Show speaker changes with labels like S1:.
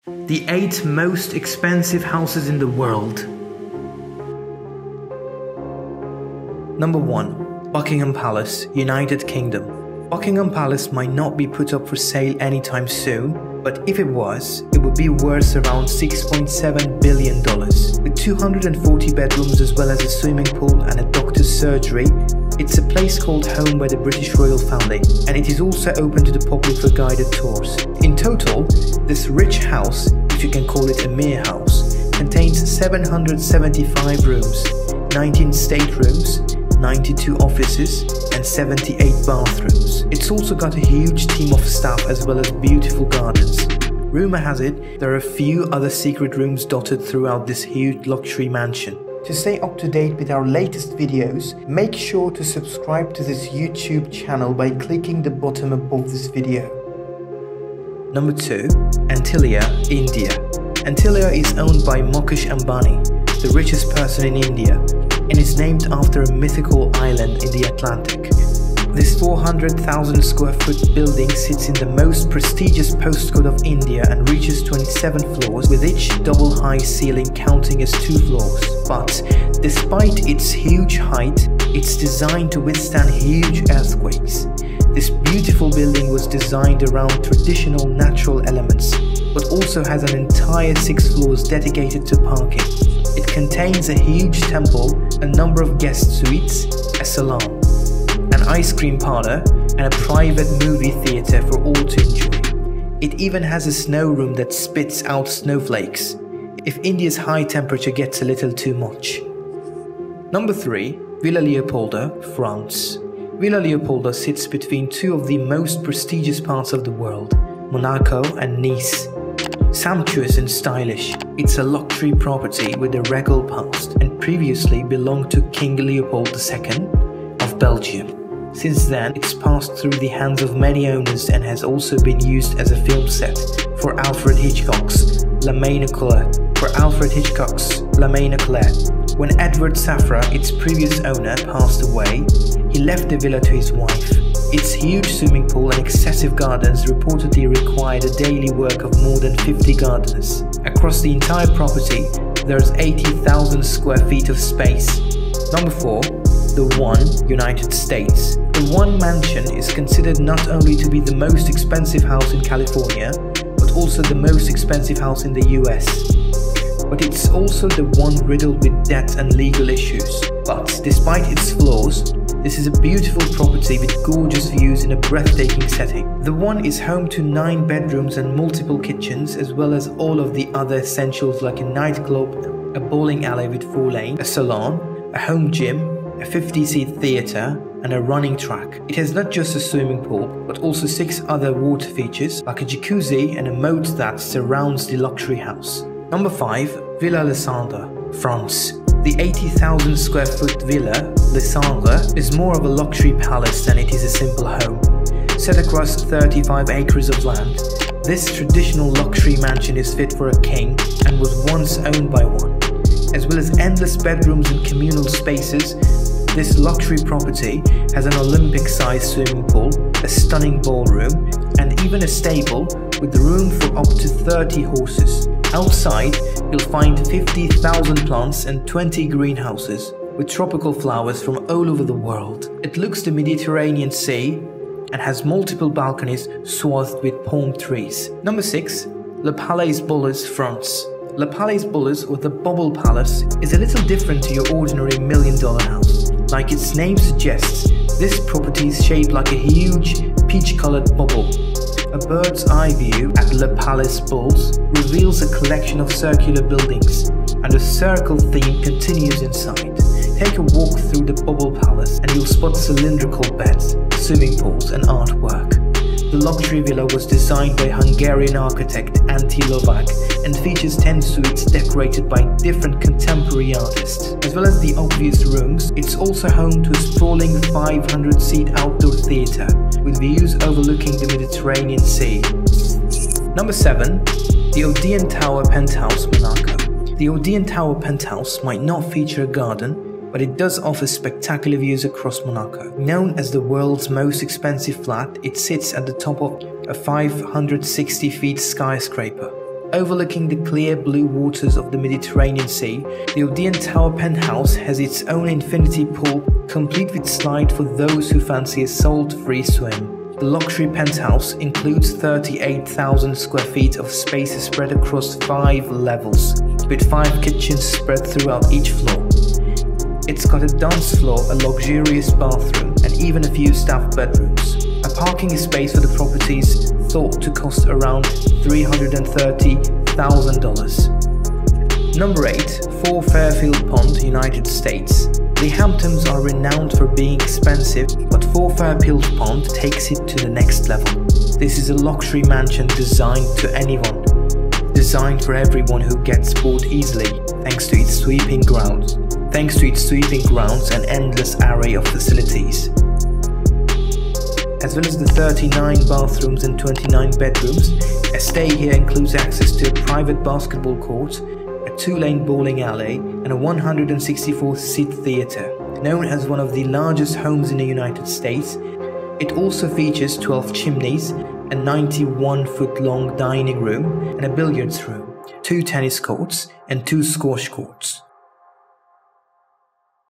S1: The 8 most expensive houses in the world. Number 1. Buckingham Palace, United Kingdom. Buckingham Palace might not be put up for sale anytime soon, but if it was, it would be worth around $6.7 billion. With 240 bedrooms as well as a swimming pool and a doctor's surgery, it's a place called home by the British royal family, and it is also open to the public for guided tours. In total, this rich house, if you can call it a mere house, contains 775 rooms, 19 staterooms, 92 offices and 78 bathrooms. It's also got a huge team of staff as well as beautiful gardens. Rumor has it there are a few other secret rooms dotted throughout this huge luxury mansion. To stay up to date with our latest videos, make sure to subscribe to this YouTube channel by clicking the button above this video. Number 2. Antilia India. Antilia is owned by Mukesh Ambani, the richest person in India, and is named after a mythical island in the Atlantic. This 400,000 square foot building sits in the most prestigious postcode of India and reaches 27 floors, with each double high ceiling counting as 2 floors. But despite its huge height, it's designed to withstand huge earthquakes. This beautiful building was designed around traditional natural elements, but also has an entire 6 floors dedicated to parking. It contains a huge temple, a number of guest suites, a salon, an ice cream parlor, and a private movie theater for all to enjoy. It even has a snow room that spits out snowflakes if India's high temperature gets a little too much. Number 3. Villa Leopolda, France. Villa Leopolda sits between 2 of the most prestigious parts of the world, Monaco and Nice. Sumptuous and stylish, it's a luxury property with a regal past and previously belonged to King Leopold II of Belgium. Since then, it's passed through the hands of many owners and has also been used as a film set for Alfred Hitchcock's La Main Claire. When Edward Safra, its previous owner, passed away, he left the villa to his wife. Its huge swimming pool and excessive gardens reportedly required a daily work of more than 50 gardeners. Across the entire property, there's 80,000 square feet of space. Number 4. The One, United States. The One mansion is considered not only to be the most expensive house in California, but also the most expensive house in the US. But it's also the one riddled with debt and legal issues. But despite its flaws, this is a beautiful property with gorgeous views in a breathtaking setting. The One is home to 9 bedrooms and multiple kitchens, as well as all of the other essentials like a nightclub, a bowling alley with 4 lanes, a salon, a home gym, a 50-seat theatre, and a running track. It has not just a swimming pool, but also 6 other water features like a jacuzzi and a moat that surrounds the luxury house. Number 5. Villa Lasagne, France. The 80,000 square foot Villa Lasagne is more of a luxury palace than it is a simple home. Set across 35 acres of land, this traditional luxury mansion is fit for a king and was once owned by one. As well as endless bedrooms and communal spaces, this luxury property has an Olympic-sized swimming pool, a stunning ballroom, and even a stable with room for up to 30 horses. Outside, you'll find 50,000 plants and 20 greenhouses with tropical flowers from all over the world. It looks the Mediterranean Sea and has multiple balconies swathed with palm trees. Number 6. Le Palais Bullies, France. Le Palais Bullies, or the Bubble Palace, is a little different to your ordinary million-dollar house. Like its name suggests, this property is shaped like a huge peach-colored bubble. A bird's eye view at Le Palais Bullies reveals a collection of circular buildings, and the circle theme continues inside. Take a walk through the Bubble Palace and you'll spot cylindrical beds, swimming pools and artwork. The luxury villa was designed by Hungarian architect Antilia and features 10 suites decorated by different contemporary artists. As well as the obvious rooms, it's also home to a sprawling 500-seat outdoor theatre with views overlooking the Mediterranean Sea. Number 7. The Odeon Tower Penthouse, Monaco. The Odeon Tower Penthouse might not feature a garden, but it does offer spectacular views across Monaco. Known as the world's most expensive flat, it sits at the top of a 560 feet skyscraper. Overlooking the clear blue waters of the Mediterranean Sea, the Odeon Tower Penthouse has its own infinity pool, complete with slide for those who fancy a salt-free swim. The luxury penthouse includes 38,000 square feet of space spread across 5 levels, with 5 kitchens spread throughout each floor. It's got a dance floor, a luxurious bathroom, and even a few staff bedrooms. A parking space for the property is thought to cost around $330,000. Number 8. 4 Fairfield Pond, United States. The Hamptons are renowned for being expensive, but 4 Fairfield Pond takes it to the next level. This is a luxury mansion designed to anyone. Designed for everyone who gets bored easily, thanks to its sweeping grounds and endless array of facilities. As well as the 39 bathrooms and 29 bedrooms, a stay here includes access to a private basketball court, a 2-lane bowling alley, and a 164-seat theatre. Known as one of the largest homes in the United States, it also features 12 chimneys, a 91-foot-long dining room and a billiards room, 2 tennis courts, and 2 squash courts.